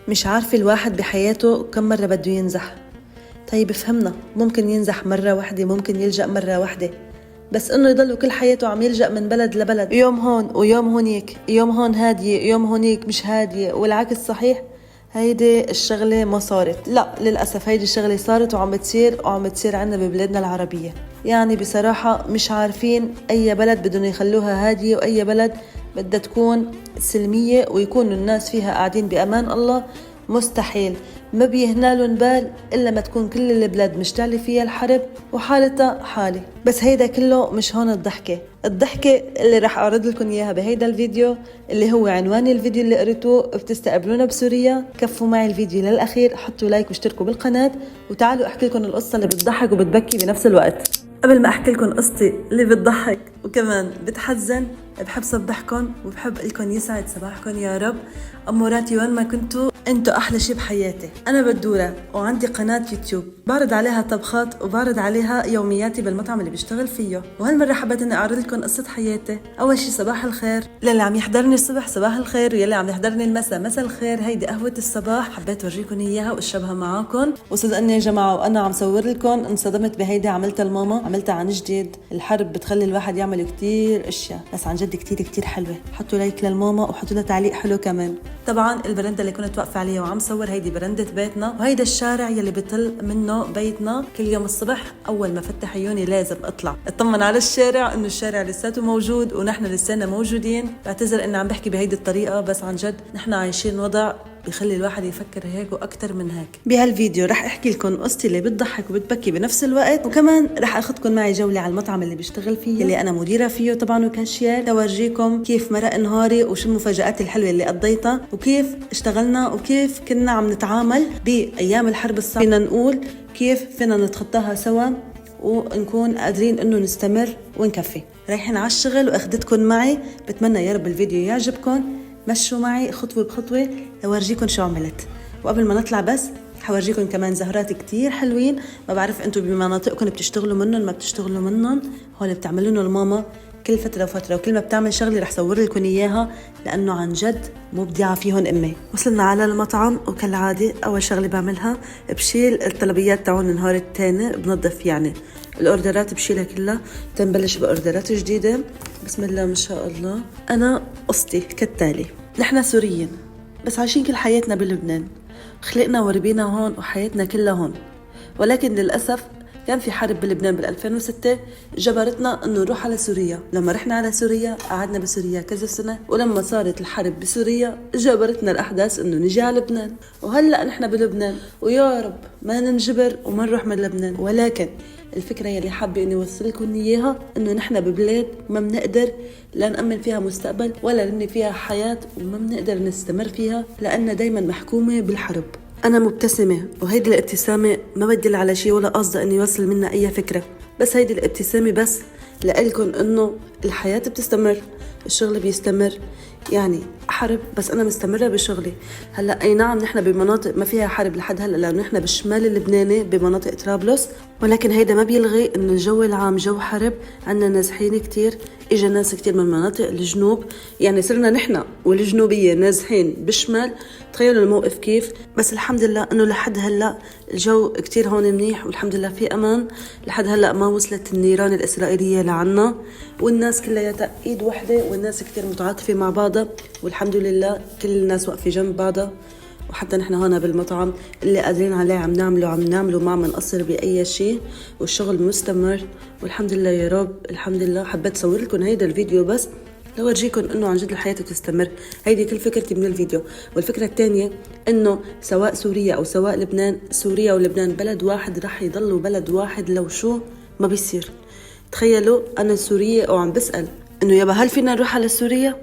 مش عارفة الواحد بحياته كم مرة بده ينزح. طيب فهمنا، ممكن ينزح مرة واحدة، ممكن يلجأ مرة واحدة، بس انه يضل كل حياته عم يلجأ من بلد لبلد، يوم هون ويوم هونيك، يوم هون هادية يوم هونيك مش هادية، والعكس صحيح. هيدي الشغلة ما صارت، لا للأسف هيدي الشغلة صارت وعم بتصير عنا ببلادنا العربية. يعني بصراحة مش عارفين أي بلد بدهم يخلوها هادية وأي بلد بدها تكون سلمية ويكونوا الناس فيها قاعدين بأمان الله. مستحيل، ما بيهنا لهم بال إلا ما تكون كل البلاد مشتعلة فيها الحرب وحالتها حالة. بس هيدا كله مش هون الضحكة اللي رح أعرض لكم إياها بهيدا الفيديو، اللي هو عنوان الفيديو اللي قريتوه بتستقبلونا بسوريا. كفوا معي الفيديو للأخير، حطوا لايك واشتركوا بالقناة، وتعالوا أحكي لكم القصة اللي بتضحك وبتبكي بنفس الوقت. قبل ما أحكي لكم قصتي اللي بتضحك وكمان بتحزن، بحب صبحكم وبحب لكم يسعد صباحكم يا رب. أموراتي وين ما كنتوا، انتوا أحلى شي بحياتي. أنا بدورة وعندي قناة يوتيوب بعرض عليها طبخات وبعرض عليها يومياتي بالمطعم اللي بشتغل فيه، وهالمرة حبيت إني أعرض لكم قصة حياتي. أول شي صباح الخير للي عم يحضرني الصبح، صباح الخير، ويلي عم يحضرني المساء مساء الخير. هيدي قهوة الصباح، حبيت أورجيكم إياها وأشربها معاكم. وصدقني يا جماعة وأنا عم صور لكم انصدمت بهيدي، عملتها لماما، عملتها عن جديد. الحرب بتخلي الواحد يعمل كتير أشياء، بس عن جد كتير كتير حلوة. حطوا لايك للماما وحطوا لها تعليق حلو كمان. طبعا البرندة اللي كنت واقفة عليها وعم صور هيدي برندة بيتنا، وهيدا الشارع يلي بيطل منه بيتنا. كل يوم الصبح أول ما فتح عيوني لازم أطلع أطمن على الشارع، إنه الشارع لساته موجود ونحن لسانا موجودين. بعتذر إني عم بحكي بهيدي الطريقة، بس عن جد نحن عايشين وضع بيخلي الواحد يفكر هيك واكثر من هيك. بهالفيديو رح احكي لكم قصتي اللي بتضحك وبتبكي بنفس الوقت، وكمان رح اخذكم معي جوله على المطعم اللي بشتغل فيه، اللي انا مديره فيه طبعا وكاشير، لورجيكم كيف مرق نهاري وشو المفاجات الحلوه اللي قضيتها، وكيف اشتغلنا، وكيف كنا عم نتعامل بايام الحرب الصعبه. فينا نقول كيف فينا نتخطاها سوا ونكون قادرين انه نستمر ونكفي. رايحين على الشغل واخدتكم معي، بتمنى يا رب الفيديو يعجبكم. مشوا معي خطوة بخطوة لورجيكم شو عملت. وقبل ما نطلع بس حورجيكم كمان زهرات كتير حلوين، ما بعرف انتوا بمناطقكم بتشتغلوا منهم ما بتشتغلوا منهم. هول بتعملونه الماما كل فترة وفترة، وكل ما بتعمل شغلة رح صور لكم اياها، لانه عن جد مبدعة فيهم امي. وصلنا على المطعم، وكالعادة اول شغلة بعملها بشيل الطلبيات تاعون النهار التاني، بنظف يعني الاوردرات بشيلها كلها، تنبلش باوردرات جديدة. بسم الله ما شاء الله. انا قصتي كالتالي، نحن سوريين بس عايشين كل حياتنا بلبنان، خلقنا وربينا هون وحياتنا كلها هون، ولكن للأسف كان في حرب بلبنان بال2006 جبرتنا انه نروح على سوريا. لما رحنا على سوريا قعدنا بسوريا كذا سنة، ولما صارت الحرب بسوريا جبرتنا الأحداث انه نجي على لبنان. وهلأ نحن بلبنان، ويا رب ما ننجبر وما نروح من لبنان. ولكن الفكرة يلي حابة اني اوصل لكم اياها، انه نحن ببلاد ما بنقدر لا نأمن فيها مستقبل ولا نبني فيها حياة، وما بنقدر نستمر فيها لأنها دايما محكومة بالحرب. أنا مبتسمة، وهيدي الابتسامة ما بدل على شيء ولا قصد إني يوصل منها أي فكرة، بس هيدي الابتسامة بس لقلكن إنه الحياة بتستمر، الشغل بيستمر. يعني حرب بس أنا مستمرة بشغلي. هلا أي نعم نحن بمناطق ما فيها حرب لحد هلا، لأنه نحن بالشمال اللبناني بمناطق طرابلس، ولكن هيدا ما بيلغي إنه الجو العام جو حرب. عنا نازحين كتير، إجا ناس كتير من مناطق الجنوب، يعني صرنا نحن والجنوبية نازحين بالشمال. تخيلوا الموقف كيف. بس الحمد لله إنه لحد هلا الجو كتير هون منيح، والحمد لله في أمان. لحد هلا ما وصلت النيران الإسرائيلية لعنا، والناس كلها إيد واحدة، والناس كتير متعاطفة مع بعضها، والحمد لله كل الناس واقفة جنب بعضها. وحتى نحن هنا بالمطعم اللي قادرين عليه عم نعمله ما عم نقصر بأي شيء، والشغل مستمر والحمد لله يا رب. الحمد لله. حبيت أصور لكم هيدا الفيديو بس لورجيكم إنه عن جد الحياة تستمر. هيدي كل فكرتي من الفيديو. والفكرة الثانية إنه سواء سوريا أو سواء لبنان، سوريا ولبنان بلد واحد، رح يضلوا بلد واحد لو شو ما بيصير. تخيلوا أنا سورية وعم بسأل إنه يابا هل فينا نروح على سوريا؟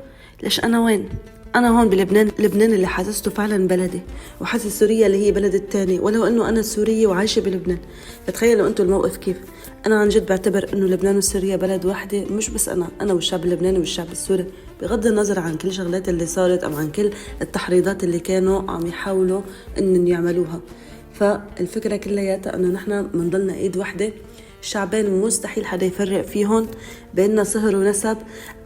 ليش أنا وين؟ أنا هون بلبنان، لبنان اللي حاسسته فعلا بلدي، وحاسس سوريا اللي هي بلد التاني، ولو إنه أنا سورية وعايشة بلبنان. فتخيلوا أنتوا الموقف كيف. أنا عن جد بعتبر إنه لبنان وسوريا بلد واحدة، مش بس أنا والشعب اللبناني والشعب السوري، بغض النظر عن كل شغلات اللي صارت أو عن كل التحريضات اللي كانوا عم يحاولوا إنهم يعملوها. فالفكرة كلياتها إنه نحن منضلنا إيد واحدة، شعبين مستحيل حدا يفرق فيهم، بيننا صهر ونسب.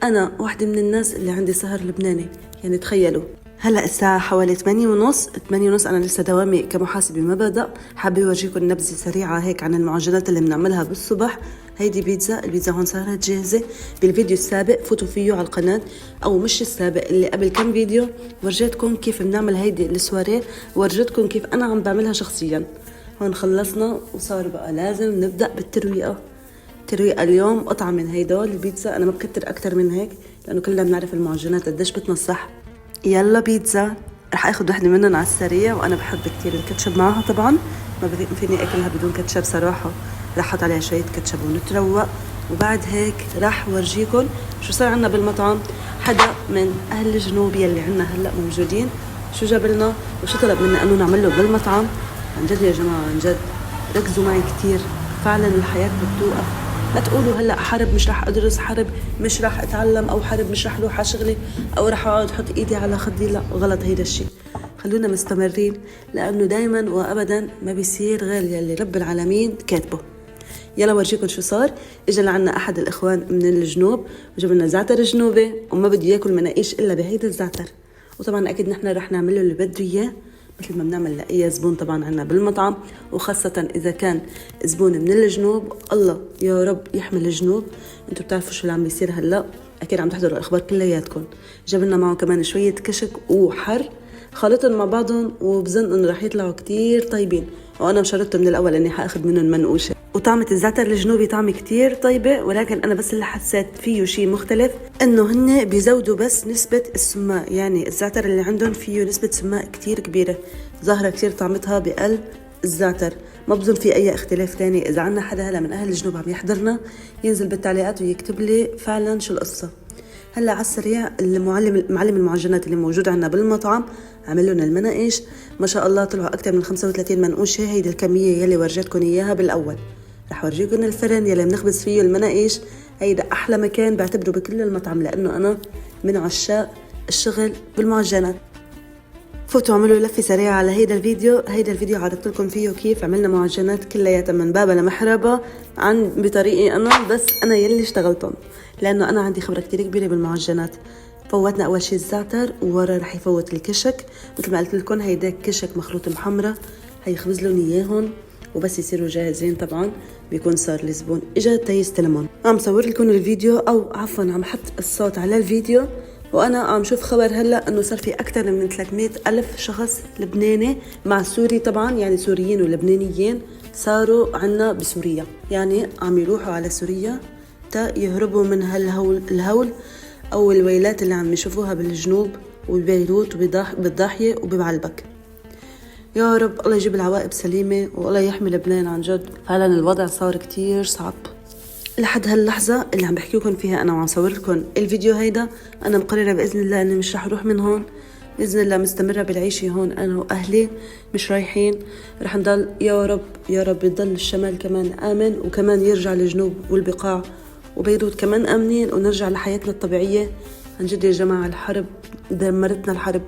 أنا واحدة من الناس اللي عندي صهر لبناني، يعني تخيلوا هلا الساعة حوالي 8:30. 8:30 أنا لسه دوامي كمحاسبة ما بدأ. حابة أورجيكم نبذة سريعة هيك عن المعجنات اللي بنعملها بالصبح. هيدي بيتزا، البيتزا هون صارت جاهزة. بالفيديو السابق فوتوا فيه على القناة، أو مش السابق، اللي قبل كم فيديو ورجيتكم كيف بنعمل هيدي السواريه، ورجيتكم كيف أنا عم بعملها شخصيا. هون خلصنا وصار بقى لازم نبدأ بالترويقة. ترويقة اليوم قطعة من هيدول البيتزا، أنا ما بكتر أكتر من هيك لأنه كلنا بنعرف المعجنات قديش بتنصح. يلا بيتزا، رح اخذ وحده منهم على السريع، وانا بحب كتير الكاتشب معها طبعا، ما فيني اكلها بدون كاتشب صراحه. رح احط عليها شويه كاتشب ونتروق. وبعد هيك رح ورجيكم شو صار عنا بالمطعم. حدا من اهل الجنوب يلي عنا هلا موجودين شو جاب لنا وشو طلب منا انه نعمله بالمطعم. عن جد يا جماعه، عن جد ركزوا معي كتير، فعلا الحياه بتوقف. لا تقولوا هلا حرب مش رح ادرس، حرب مش رح اتعلم، او حرب مش رح اروح على شغلي، او رح اقعد احط ايدي على خدي. لا، غلط هيدا الشيء. خلونا مستمرين، لانه دايما وابدا ما بيصير غير يلي رب العالمين كاتبه. يلا ورجيكم شو صار. اجى لعنا احد الاخوان من الجنوب وجاب لنا زعتر جنوبي، وما بده ياكل مناقيش الا بهيدا الزعتر. وطبعا اكيد نحن رح نعمل له اللي بده اياه، مثل ما بنعمل لاي زبون طبعا عنا بالمطعم، وخاصة إذا كان زبون من الجنوب. الله يا رب يحمي الجنوب. انتوا بتعرفوا شو اللي عم بيصير هلا، اكيد عم تحضروا الاخبار كلياتكم. جاب لنا معه كمان شوية كشك وحر، خلطهم مع بعضهم، وبظن انه رح يطلعوا كتير طيبين. وانا مشرطته من الاول اني حاخذ منهم منقوشه. وطعمة الزعتر الجنوبي طعمة كتير طيبة، ولكن انا بس اللي حسيت فيه شيء مختلف انه هن بيزودوا بس نسبة السماء، يعني الزعتر اللي عندهم فيه نسبة سماء كتير كبيرة، ظاهرة كتير طعمتها بقلب الزعتر. ما بظن في اي اختلاف تاني. اذا عنا حدا هلا من اهل الجنوب عم يحضرنا ينزل بالتعليقات ويكتب لي فعلا شو القصة. هلا على السريع، معلم المعجنات اللي موجود عنا بالمطعم عمل لنا المناقيش. ما شاء الله طلعوا اكثر من 35 منقوشه. هيدي الكميه يلي ورجيتكم اياها بالاول. رح ورجيكم الفرن يلي بنخبز فيه المناقيش. هيدا احلى مكان بعتبره بكل المطعم، لانه انا من عشاق الشغل بالمعجنات. فوتوا اعملوا لفه سريعه على هيدا الفيديو. هيدا الفيديو عرضت لكم فيه كيف عملنا معجنات كلياتها من بابا لمحربه بطريقي انا، بس انا يلي اشتغلتهم، لانه انا عندي خبره كتير كبيره بالمعجنات. فوتنا اول شيء الزعتر، وورا رح يفوت الكشك. مثل ما قلت لكم هيدا كشك مخلوط محمره، هيخبز لهم اياهم وبس يصيروا جاهزين. طبعا بيكون صار الزبون اجا تيستلمهم. عم صور لكم الفيديو، او عفوا عم حط الصوت على الفيديو، وانا عم شوف خبر هلا انه صار في اكثر من 300 الف شخص لبناني مع سوري طبعا، يعني سوريين ولبنانيين صاروا عنا بسوريا، يعني عم يروحوا على سوريا تا يهربوا من الهول او الويلات اللي عم يشوفوها بالجنوب وببيروت وبالضاحيه وبمعلبك. يا رب الله يجيب العواقب سليمه، والله يحمي لبنان. عن جد فعلا الوضع صار كتير صعب لحد هاللحظة اللي عم بحكي لكم فيها أنا وعم صور لكم الفيديو هيدا. أنا مقررة بإذن الله إني مش رح أروح من هون، بإذن الله مستمرة بالعيشة هون أنا وأهلي، مش رايحين. رح نضل يا رب يا رب يضل الشمال كمان آمن، وكمان يرجع الجنوب والبقاع وبيروت كمان آمنين، ونرجع لحياتنا الطبيعية. عن جد يا جماعة الحرب دمرتنا. الحرب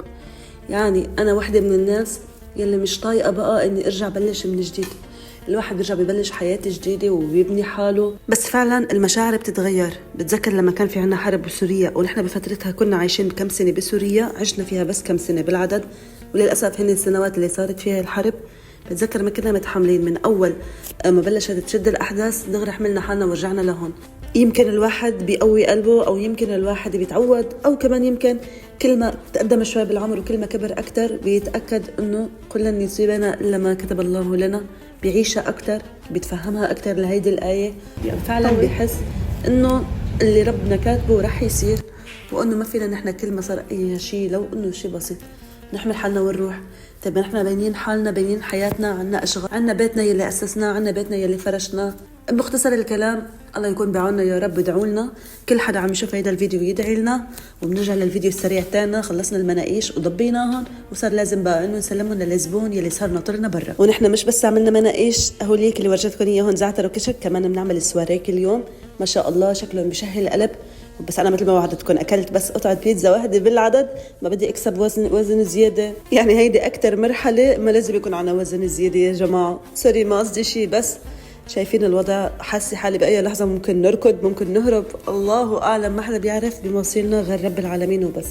يعني أنا واحدة من الناس يلي مش طايقة بقى إني أرجع بلش من جديد. الواحد بيرجع ببلش حياة جديدة وبيبني حاله، بس فعلا المشاعر بتتغير. بتذكر لما كان في عنا حرب بسوريا، ونحن بفترتها كنا عايشين كم سنة بسوريا، عشنا فيها بس كم سنة بالعدد، وللأسف هن السنوات اللي صارت فيها الحرب. بتذكر ما كنا متحملين من أول ما بلشت تشد الأحداث دغري حملنا حالنا ورجعنا لهون. يمكن الواحد بيقوي قلبه، أو يمكن الواحد بيتعود، أو كمان يمكن كل ما تقدم شوي بالعمر وكل ما كبر أكتر بيتأكد إنه كل لن يصيبنا إلا ما كتب الله لنا. بيعيشها أكتر، بيتفهمها أكتر لهيدي الآية، يعني فعلا بيحس إنه اللي ربنا كاتبه رح يصير، وإنه ما فينا نحن كل ما صار أي شيء لو إنه شيء بسيط نحمل حالنا ونروح. طيب نحن بينين حالنا، بينين حياتنا، عنا أشغال، عنا بيتنا يلي أسسناه، عنا بيتنا يلي فرشناه. بمختصر الكلام الله يكون بعوننا يا رب. ادعوا لنا كل حدا عم يشوف هيدا الفيديو يدعي لنا. وبنرجع للفيديو السريع تاعنا. خلصنا المناقيش وضبيناهم، وصار لازم بقى انه نسلمهم للزبون يلي صار ناطرنا برا. ونحن مش بس عملنا مناقيش هوليك اللي ورجتكم اياهم زعتر وكشك، كمان بنعمل السواريه كل يوم. ما شاء الله شكلهم بشهي القلب. بس انا مثل ما وعدتكم اكلت بس قطعه بيتزا واحده بالعدد، ما بدي اكسب وزن زياده. يعني هيدي اكثر مرحله ما لازم يكون عنا وزن زياده يا جماعه. سوري ما قصدي شيء، بس شايفين الوضع، حاسه حالي باي لحظه ممكن نركض، ممكن نهرب، الله اعلم، ما حدا بيعرف بمصيرنا غير رب العالمين وبس.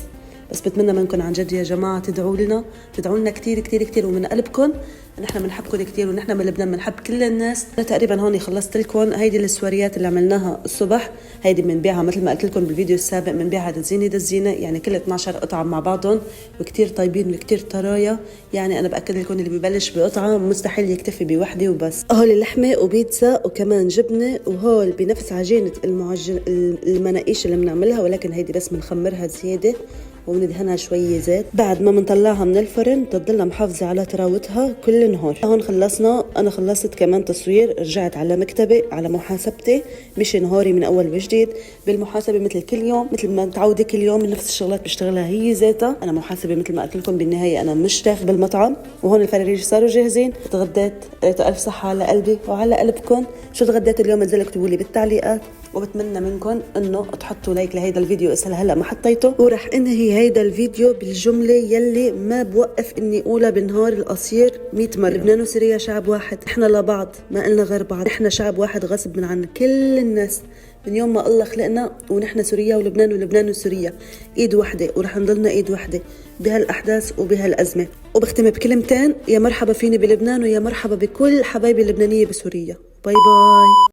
بس بتمنى منكم عن جد يا جماعة تدعوا لنا، تدعوا لنا كتير كتير كتير، ومن قلبكم نحن بنحبكم كتير، ونحن من لبنان بنحب كل الناس. انا تقريبا هون خلصت لكم هيدي السواريات اللي عملناها الصبح. هيدي بنبيعها مثل ما قلت لكم بالفيديو السابق، بنبيعها دزينه دزينه، يعني كل 12 قطعه مع بعضهم، وكتير طيبين وكتير طرايا. يعني انا باكد لكم اللي ببلش بقطعه مستحيل يكتفي بوحده وبس. هول لحمه وبيتزا وكمان جبنه، وهول بنفس عجينه المناقيش اللي بنعملها، ولكن هيدي بس بنخمرها زياده وبندهنها شويه زيت. بعد ما بنطلعها من الفرن بتضلها محافظه على طراوتها كل نهار. هون خلصنا، انا خلصت كمان تصوير، رجعت على مكتبي على محاسبتي، مشي نهاري من اول وجديد بالمحاسبه مثل كل يوم، مثل ما متعوده كل يوم نفس الشغلات بشتغلها هي ذاتها. انا محاسبه مثل ما قلت لكم، بالنهايه انا مش شيف بالمطعم. وهون الفراريج صاروا جاهزين. تغديت، قلت الف صحه على قلبي وعلى قلبكم. شو تغديت اليوم؟ انزلوا اكتبوا لي بالتعليقات، وبتمنى منكم انه تحطوا لايك لهيدا الفيديو اسهل هلا ما حطيته. وراح انهي هيدا الفيديو بالجمله يلي ما بوقف اني اقولها بالنهار القصير 100 مره: لبنان وسوريا شعب واحد، احنا لبعض ما قلنا غير بعض، احنا شعب واحد غصب من عن كل الناس من يوم ما الله خلقنا، ونحن سوريا ولبنان ولبنان وسوريا ايد وحده، ورح نضلنا ايد وحده بهالاحداث وبهالازمه. وبختم بكلمتين: يا مرحبا فيني بلبنان، ويا مرحبا بكل حبايبي اللبنانيه بسوريا. باي باي.